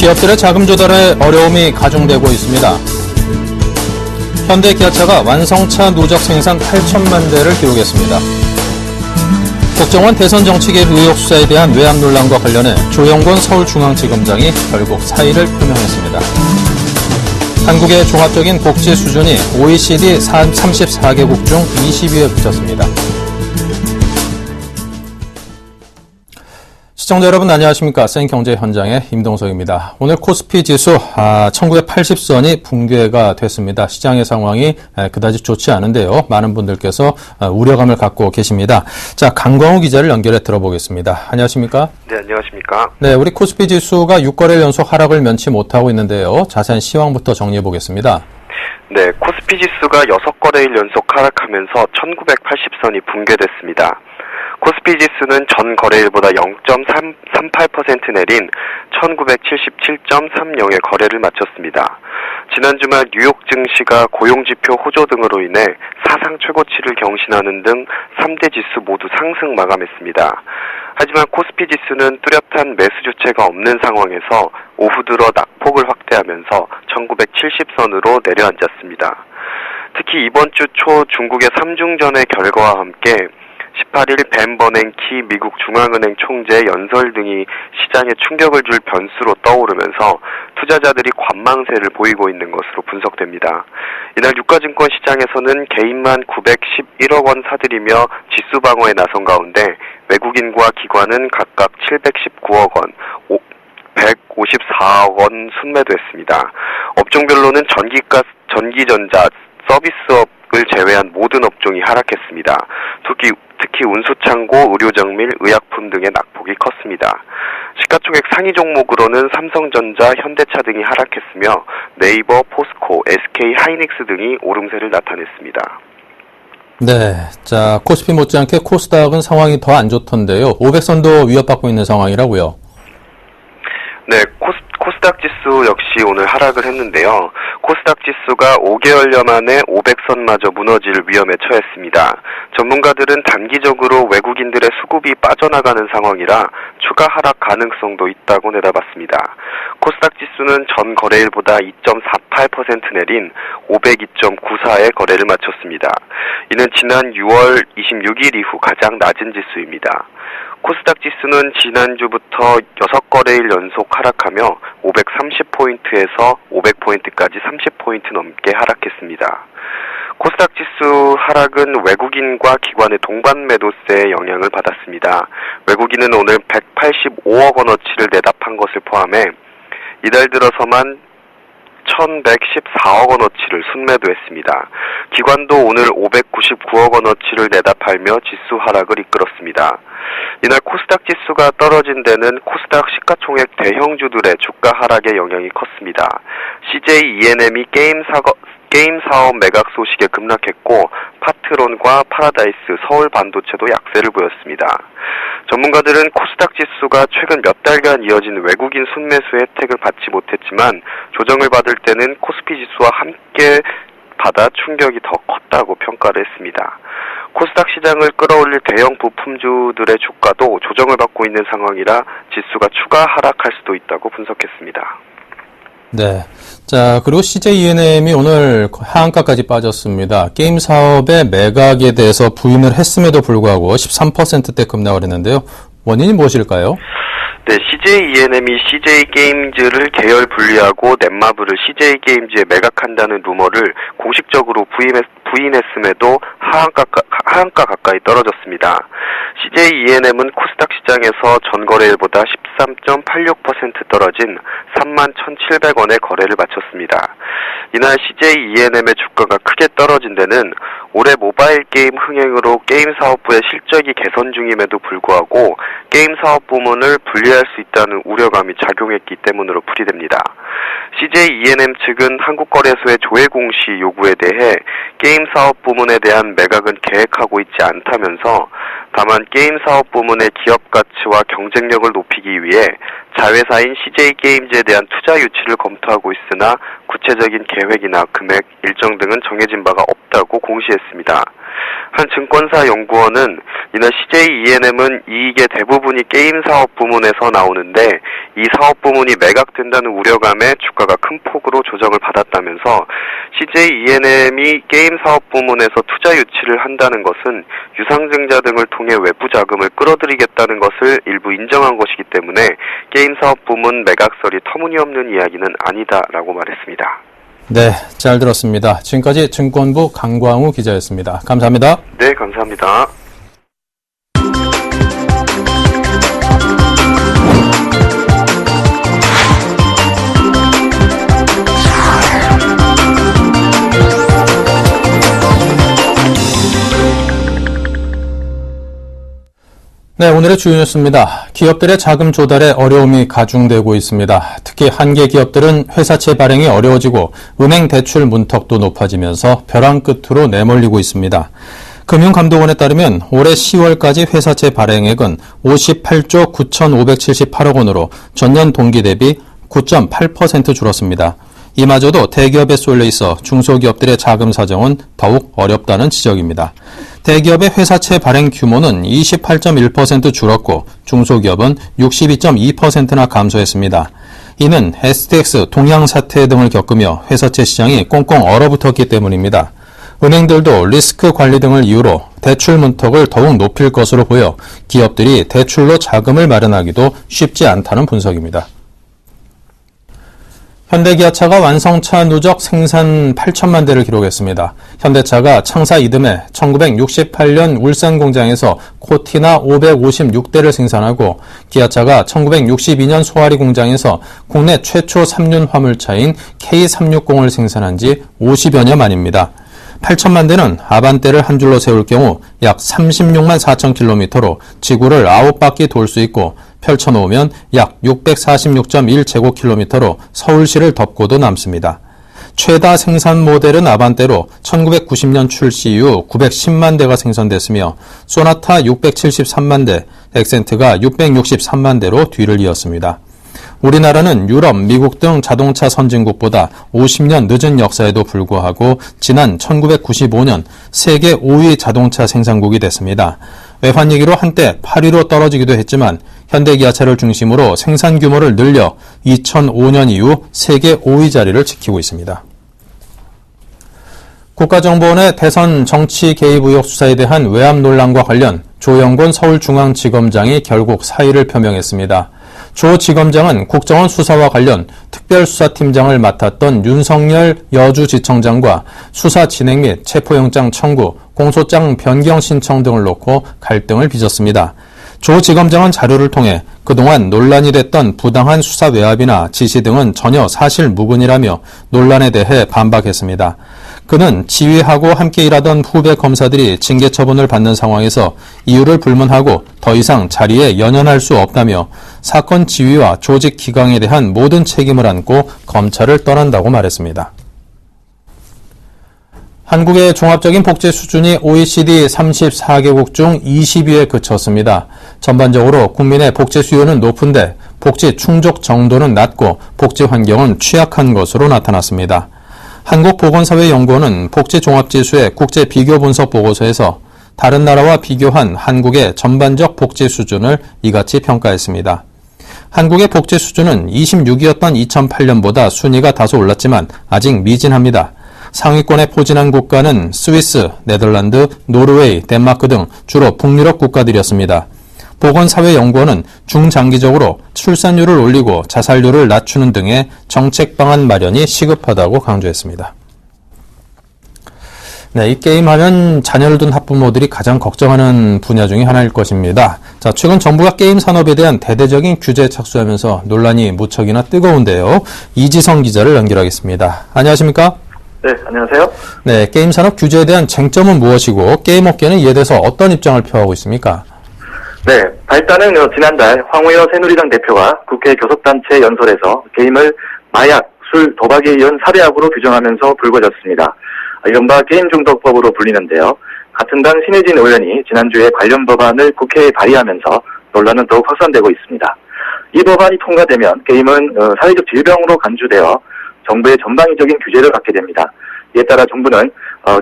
기업들의 자금 조달에 어려움이 가중되고 있습니다. 현대 기아차가 완성차 누적 생산 8천만 대를 기록했습니다. 국정원 대선 정치 개입 의혹 수사에 대한 외압 논란과 관련해 조영권 서울중앙지검장이 결국 사의를 표명했습니다. 한국의 종합적인 복지 수준이 OECD 34개국 중 20위에 그쳤습니다. 시청자 여러분 안녕하십니까. 센경제 현장의 임동석입니다. 오늘 코스피 지수 1980선이 붕괴가 됐습니다. 시장의 상황이 그다지 좋지 않은데요. 많은 분들께서 우려감을 갖고 계십니다. 자, 강광우 기자를 연결해 들어보겠습니다. 안녕하십니까. 네, 안녕하십니까. 네, 우리 코스피 지수가 6거래일 연속 하락을 면치 못하고 있는데요. 자세한 시황부터 정리해 보겠습니다. 네, 코스피 지수가 6거래일 연속 하락하면서 1980선이 붕괴됐습니다. 코스피 지수는 전 거래일보다 0.38% 내린 1977.30의 거래를 마쳤습니다. 지난 주말 뉴욕 증시가 고용지표 호조 등으로 인해 사상 최고치를 경신하는 등 3대 지수 모두 상승 마감했습니다. 하지만 코스피 지수는 뚜렷한 매수 주체가 없는 상황에서 오후 들어 낙폭을 확대하면서 1970선으로 내려앉았습니다. 특히 이번 주 초 중국의 삼중전의 결과와 함께 18일 벤 버냉키 미국 중앙은행 총재 연설 등이 시장에 충격을 줄 변수로 떠오르면서 투자자들이 관망세를 보이고 있는 것으로 분석됩니다. 이날 유가증권 시장에서는 개인만 911억 원 사들이며 지수 방어에 나선 가운데 외국인과 기관은 각각 719억 원, 154억 원 순매도했습니다. 업종별로는 전기전자, 서비스업을 제외한 모든 업종이 하락했습니다. 특히 운수창고, 의료정밀, 의약품 등의 낙폭이 컸습니다. 시가총액 상위 종목으로는 삼성전자, 현대차 등이 하락했으며 네이버, 포스코, SK 하이닉스 등이 오름세를 나타냈습니다. 네, 자, 코스피 못지않게 코스닥은 상황이 더 안 좋던데요. 500선도 위협받고 있는 상황이라고요. 네, 코스닥 지수 역시 오늘 하락을 했는데요. 코스닥 지수가 5개월여 만에 500선마저 무너질 위험에 처했습니다. 전문가들은 단기적으로 외국인들의 수급이 빠져나가는 상황이라 추가 하락 가능성도 있다고 내다봤습니다. 코스닥 지수는 전 거래일보다 2.48% 내린 502.94의 거래를 마쳤습니다. 이는 지난 6월 26일 이후 가장 낮은 지수입니다. 코스닥 지수는 지난주부터 6거래일 연속 하락하며 530포인트에서 500포인트까지 30포인트 넘게 하락했습니다. 코스닥 지수 하락은 외국인과 기관의 동반 매도세의 영향을 받았습니다. 외국인은 오늘 185억 원어치를 내답한 것을 포함해 이달 들어서만 1,114억 원어치를 순매도했습니다. 기관도 오늘 599억 원어치를 내다팔며 지수 하락을 이끌었습니다. 이날 코스닥 지수가 떨어진 데는 코스닥 시가총액 대형주들의 주가 하락의 영향이 컸습니다. CJ E&M이 게임 사업 매각 소식에 급락했고 파트론과 파라다이스, 서울 반도체도 약세를 보였습니다. 전문가들은 코스닥 지수가 최근 몇 달간 이어진 외국인 순매수의 혜택을 받지 못했지만 조정을 받을 때는 코스피 지수와 함께 받아 충격이 더 컸다고 평가를 했습니다. 코스닥 시장을 끌어올릴 대형 부품주들의 주가도 조정을 받고 있는 상황이라 지수가 추가 하락할 수도 있다고 분석했습니다. 네. 자, 그리고 CJ E&M이 오늘 하한가까지 빠졌습니다. 게임 사업의 매각에 대해서 부인을 했음에도 불구하고 13%대 급락을 했는데요. 원인이 무엇일까요? 네, CJ E&M이 CJ 게임즈를 계열 분리하고 넷마블을 CJ 게임즈에 매각한다는 루머를 공식적으로 부인했음에도 하한가 가까이 떨어졌습니다. CJ E&M은 코스닥 시장에서 전 거래일보다 13.86% 떨어진 31,700원의 거래를 마쳤습니다. 이날 CJ E&M의 주가가 크게 떨어진 데는 올해 모바일 게임 흥행으로 게임 사업부의 실적이 개선 중임에도 불구하고 게임 사업 부문을 분리할 수 있다는 우려감이 작용했기 때문으로 풀이됩니다. CJ E&M 측은 한국거래소의 조회 공시 요구에 대해 게임 사업 부문에 대한 매각은 계획하고 있지 않다면서 다만 게임 사업 부문의 기업 가치와 경쟁력을 높이기 위해 자회사인 CJ 게임즈에 대한 투자 유치를 검토하고 있으나 구체적인 계획이나 금액, 일정 등은 정해진 바가 없다고 공시했습니다. 한 증권사 연구원은 이날 CJ E&M은 이익의 대부분이 게임 사업 부문에서 나오는데 이 사업 부문이 매각된다는 우려감에 주가가 큰 폭으로 조정을 받았다면서 CJ E&M이 게임 사업 부문에서 투자 유치를 한다는 것은 유상증자 등을 통해 외부 자금을 끌어들이겠다는 것을 일부 인정한 것이기 때문에 게임 사업 부문 매각설이 터무니없는 이야기는 아니다라고 말했습니다. 네, 잘 들었습니다. 지금까지 증권부 강광우 기자였습니다. 감사합니다. 네, 감사합니다. 네, 오늘의 주요 뉴스입니다. 기업들의 자금 조달에 어려움이 가중되고 있습니다. 특히 한계 기업들은 회사채 발행이 어려워지고 은행 대출 문턱도 높아지면서 벼랑 끝으로 내몰리고 있습니다. 금융감독원에 따르면 올해 10월까지 회사채 발행액은 58조 9,578억 원으로 전년 동기 대비 9.8% 줄었습니다. 이마저도 대기업에 쏠려 있어 중소기업들의 자금 사정은 더욱 어렵다는 지적입니다. 대기업의 회사채 발행 규모는 28.1% 줄었고 중소기업은 62.2%나 감소했습니다. 이는 STX 동양 사태 등을 겪으며 회사채 시장이 꽁꽁 얼어붙었기 때문입니다. 은행들도 리스크 관리 등을 이유로 대출 문턱을 더욱 높일 것으로 보여 기업들이 대출로 자금을 마련하기도 쉽지 않다는 분석입니다. 현대기아차가 완성차 누적 생산 8천만 대를 기록했습니다. 현대차가 창사 이듬해 1968년 울산 공장에서 코티나 556대를 생산하고 기아차가 1962년 소아리 공장에서 국내 최초 3륜 화물차인 K360을 생산한 지 50여 년 만입니다. 8천만 대는 아반떼를 한 줄로 세울 경우 약 36만 4천 킬로미터로 지구를 9바퀴 돌 수 있고 펼쳐놓으면 약 646.1제곱킬로미터로 서울시를 덮고도 남습니다. 최다 생산 모델은 아반떼로 1990년 출시 이후 910만 대가 생산됐으며 소나타 673만 대, 엑센트가 663만 대로 뒤를 이었습니다. 우리나라는 유럽, 미국 등 자동차 선진국보다 50년 늦은 역사에도 불구하고 지난 1995년 세계 5위 자동차 생산국이 됐습니다. 외환 위기로 한때 8위로 떨어지기도 했지만 현대기아차를 중심으로 생산 규모를 늘려 2005년 이후 세계 5위 자리를 지키고 있습니다. 국가정보원의 대선 정치 개입 의혹 수사에 대한 외압 논란과 관련 조영곤 서울중앙지검장이 결국 사의를 표명했습니다. 조 지검장은 국정원 수사와 관련 특별수사팀장을 맡았던 윤석열 여주지청장과 수사 진행 및 체포영장 청구, 공소장 변경 신청 등을 놓고 갈등을 빚었습니다. 조 지검장은 자료를 통해 그동안 논란이 됐던 부당한 수사 외압이나 지시 등은 전혀 사실 무근이라며 논란에 대해 반박했습니다. 그는 지휘하고 함께 일하던 후배 검사들이 징계 처분을 받는 상황에서 이유를 불문하고 더 이상 자리에 연연할 수 없다며 사건 지휘와 조직 기강에 대한 모든 책임을 안고 검찰을 떠난다고 말했습니다. 한국의 종합적인 복지 수준이 OECD 34개국 중 20위에 그쳤습니다. 전반적으로 국민의 복지 수요는 높은데 복지 충족 정도는 낮고 복지 환경은 취약한 것으로 나타났습니다. 한국보건사회연구원은 복지종합지수의 국제 비교 분석 보고서에서 다른 나라와 비교한 한국의 전반적 복지 수준을 이같이 평가했습니다. 한국의 복지 수준은 26위였던 2008년보다 순위가 다소 올랐지만 아직 미진합니다. 상위권에 포진한 국가는 스위스, 네덜란드, 노르웨이, 덴마크 등 주로 북유럽 국가들이었습니다. 보건사회연구원은 중장기적으로 출산율을 올리고 자살률을 낮추는 등의 정책 방안 마련이 시급하다고 강조했습니다. 네, 이 게임하면 자녀를 둔 학부모들이 가장 걱정하는 분야 중에 하나일 것입니다. 자, 최근 정부가 게임 산업에 대한 대대적인 규제에 착수하면서 논란이 무척이나 뜨거운데요. 이지성 기자를 연결하겠습니다. 안녕하십니까? 네, 안녕하세요. 네, 게임 산업 규제에 대한 쟁점은 무엇이고 게임 업계는 이에 대해서 어떤 입장을 표하고 있습니까? 네, 발단은 지난달 황우여 새누리당 대표가 국회 교섭단체 연설에서 게임을 마약, 술, 도박에 이은 살해악으로 규정하면서 불거졌습니다. 이른바 게임 중독법으로 불리는데요. 같은 당 신혜진 의원이 지난주에 관련 법안을 국회에 발의하면서 논란은 더욱 확산되고 있습니다. 이 법안이 통과되면 게임은 사회적 질병으로 간주되어 정부의 전방위적인 규제를 받게 됩니다. 이에 따라 정부는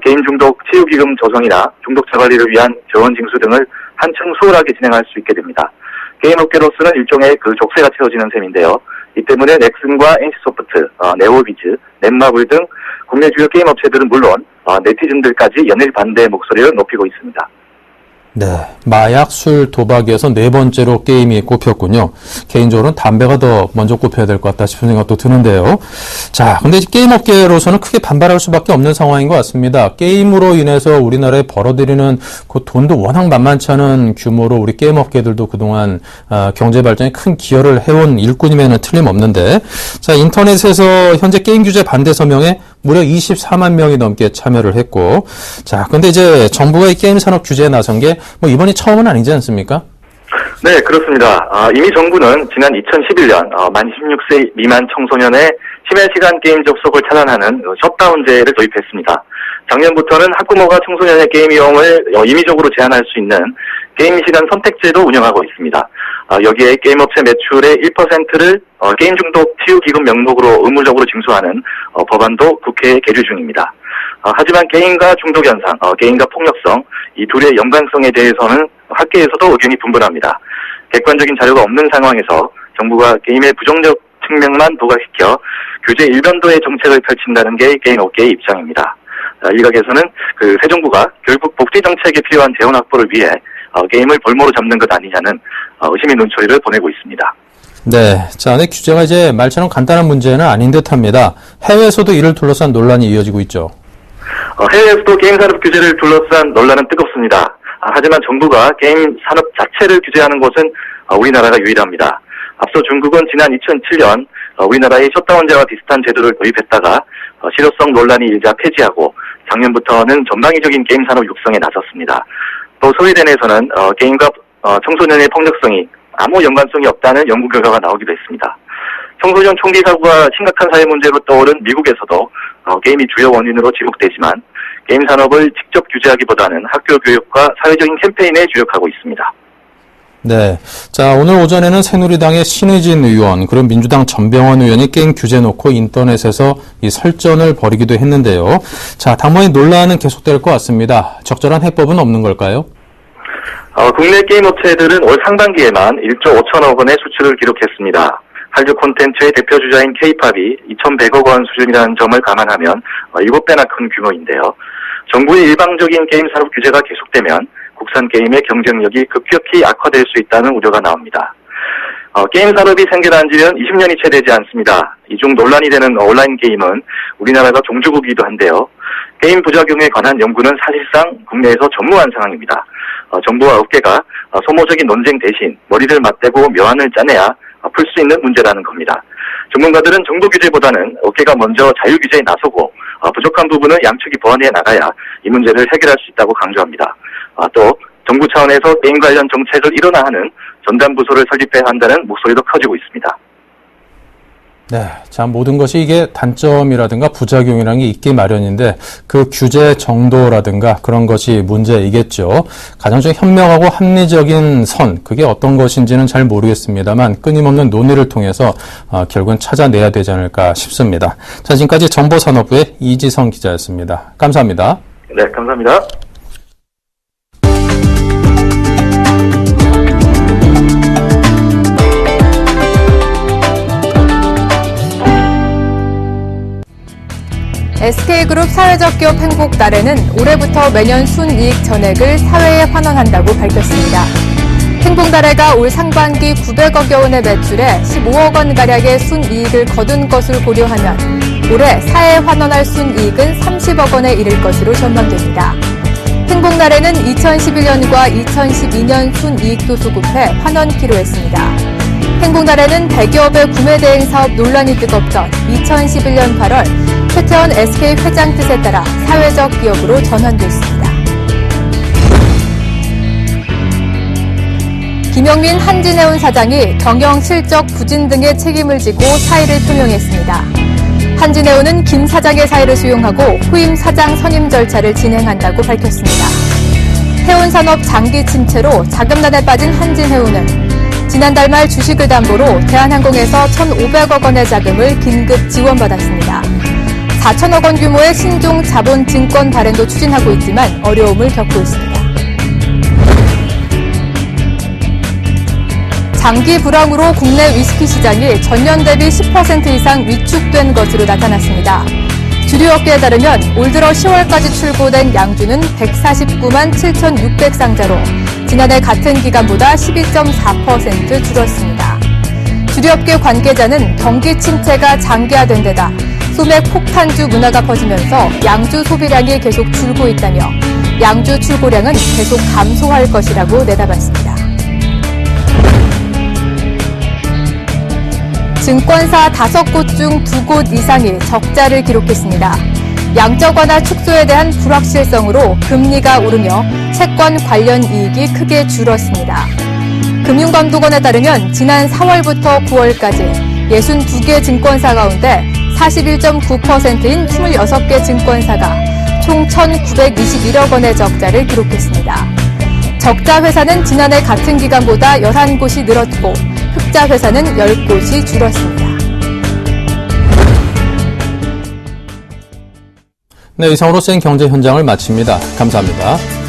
게임 중독 치유기금 조성이나 중독자 관리를 위한 재원 징수 등을 한층 수월하게 진행할 수 있게 됩니다. 게임 업계로서는 일종의 그 족쇄가 채워지는 셈인데요. 이 때문에 넥슨과 NC소프트, 네오비즈, 넷마블 등 국내 주요 게임 업체들은 물론 네티즌들까지 연일 반대의 목소리를 높이고 있습니다. 네, 마약, 술, 도박에서 네 번째로 게임이 꼽혔군요. 개인적으로는 담배가 더 먼저 꼽혀야 될 것 같다 싶은 생각도 드는데요. 자, 근데 게임 업계로서는 크게 반발할 수밖에 없는 상황인 것 같습니다. 게임으로 인해서 우리나라에 벌어들이는 그 돈도 워낙 만만치 않은 규모로 우리 게임 업계들도 그동안 경제 발전에 큰 기여를 해온 일꾼임에는 틀림없는데, 자, 인터넷에서 현재 게임 규제 반대 서명에 무려 24만 명이 넘게 참여를 했고, 자, 근데 이제 정부가 이 게임 산업 규제에 나선 게 뭐 이번이 처음은 아니지 않습니까? 네, 그렇습니다. 이미 정부는 지난 2011년 만 16세 미만 청소년의 심야 시간 게임 접속을 차단하는 셧다운제를 도입했습니다. 작년부터는 학부모가 청소년의 게임 이용을 임의적으로 제한할 수 있는 게임 시간 선택제도 운영하고 있습니다. 여기에 게임업체 매출의 1%를 게임 중독 치유 기금 명목으로 의무적으로 징수하는 법안도 국회에 계류 중입니다. 하지만 게임과 중독 현상, 게임과 폭력성, 이 둘의 연관성에 대해서는 학계에서도 의견이 분분합니다. 객관적인 자료가 없는 상황에서 정부가 게임의 부정적 측면만 부각시켜 규제 일변도의 정책을 펼친다는 게 게임업계의 입장입니다. 일각에서는 새 정부가 결국 복지 정책에 필요한 재원 확보를 위해 게임을 볼모로 잡는 것 아니냐는 의심의 눈초리를 보내고 있습니다. 네, 자, 근데 규제가 이제 말처럼 간단한 문제는 아닌 듯합니다. 해외에서도 이를 둘러싼 논란이 이어지고 있죠. 해외에서도 게임 산업 규제를 둘러싼 논란은 뜨겁습니다. 하지만 정부가 게임 산업 자체를 규제하는 곳은 우리나라가 유일합니다. 앞서 중국은 지난 2007년 우리나라의 셧다운제와 비슷한 제도를 도입했다가 실효성 논란이 일자 폐지하고 작년부터는 전방위적인 게임 산업 육성에 나섰습니다. 또 스웨덴에서는 게임과 청소년의 폭력성이 아무 연관성이 없다는 연구 결과가 나오기도 했습니다. 청소년 총기 사고가 심각한 사회 문제로 떠오른 미국에서도 게임이 주요 원인으로 지목되지만 게임 산업을 직접 규제하기보다는 학교 교육과 사회적인 캠페인에 주력하고 있습니다. 네. 자, 오늘 오전에는 새누리당의 신의진 의원, 그리고 민주당 전병헌 의원이 게임 규제 놓고 인터넷에서 이 설전을 벌이기도 했는데요. 자, 당분간 논란은 계속될 것 같습니다. 적절한 해법은 없는 걸까요? 국내 게임 업체들은 올 상반기에만 1조 5천억 원의 수출을 기록했습니다. 한류 콘텐츠의 대표 주자인 K-팝이 2,100억 원 수준이라는 점을 감안하면 7배나 큰 규모인데요. 정부의 일방적인 게임 산업 규제가 계속되면 국산 게임의 경쟁력이 급격히 악화될 수 있다는 우려가 나옵니다. 게임 산업이 생겨난 지는 20년이 채 되지 않습니다. 이 중 논란이 되는 온라인 게임은 우리나라가 종주국이기도 한데요. 게임 부작용에 관한 연구는 사실상 국내에서 전무한 상황입니다. 정부와 업계가 소모적인 논쟁 대신 머리를 맞대고 묘안을 짜내야 풀 수 있는 문제라는 겁니다. 전문가들은 정부 규제보다는 업계가 먼저 자유 규제에 나서고 부족한 부분을 양측이 보완해 나가야 이 문제를 해결할 수 있다고 강조합니다. 또 정부 차원에서 게임 관련 정책을 일원화하는 전담부서를 설립해야 한다는 목소리도 커지고 있습니다. 네. 자, 모든 것이 이게 단점이라든가 부작용이라는 게 있기 마련인데 그 규제 정도라든가 그런 것이 문제이겠죠. 가장 좀 현명하고 합리적인 선, 그게 어떤 것인지는 잘 모르겠습니다만 끊임없는 논의를 통해서 결국은 찾아내야 되지 않을까 싶습니다. 자, 지금까지 정보산업부의 이지성 기자였습니다. 감사합니다. 네, 감사합니다. SK그룹 사회적 기업 행복달에는 올해부터 매년 순이익 전액을 사회에 환원한다고 밝혔습니다. 행복달해가 올 상반기 900억여 원의 매출에 15억 원가량의 순이익을 거둔 것을 고려하면 올해 사회에 환원할 순이익은 30억 원에 이를 것으로 전망됩니다. 행복달해는 2011년과 2012년 순이익도 수급해 환원키로 했습니다. 행복달해는 대기업의 구매 대행 사업 논란이 뜨겁던 2011년 8월 최태원 SK 회장 뜻에 따라 사회적 기업으로 전환됐습니다. 김영민 한진해운 사장이 경영 실적 부진 등의 책임을 지고 사의를 표명했습니다. 한진해운은 김 사장의 사의를 수용하고 후임 사장 선임 절차를 진행한다고 밝혔습니다. 해운산업 장기 침체로 자금난에 빠진 한진해운은 지난달 말 주식을 담보로 대한항공에서 1,500억 원의 자금을 긴급 지원받았습니다. 4천억 원 규모의 신종 자본 증권 발행도 추진하고 있지만 어려움을 겪고 있습니다. 장기 불황으로 국내 위스키 시장이 전년 대비 10% 이상 위축된 것으로 나타났습니다. 주류 업계에 따르면 올 들어 10월까지 출고된 양주는 149만 7,600상자로 지난해 같은 기간보다 12.4% 줄었습니다. 주류업계 관계자는 경기 침체가 장기화된 데다 소맥 폭탄주 문화가 퍼지면서 양주 소비량이 계속 줄고 있다며 양주 출고량은 계속 감소할 것이라고 내다봤습니다. 증권사 5곳 중 2곳 이상이 적자를 기록했습니다. 양적 완화 축소에 대한 불확실성으로 금리가 오르며 채권 관련 이익이 크게 줄었습니다. 금융감독원에 따르면 지난 4월부터 9월까지 62개 증권사 가운데 41.9%인 26개 증권사가 총 1,921억 원의 적자를 기록했습니다. 적자 회사는 지난해 같은 기간보다 11곳이 늘었고 흑자 회사는 10곳이 줄었습니다. 네, 이상으로 센 경제 현장을 마칩니다. 감사합니다.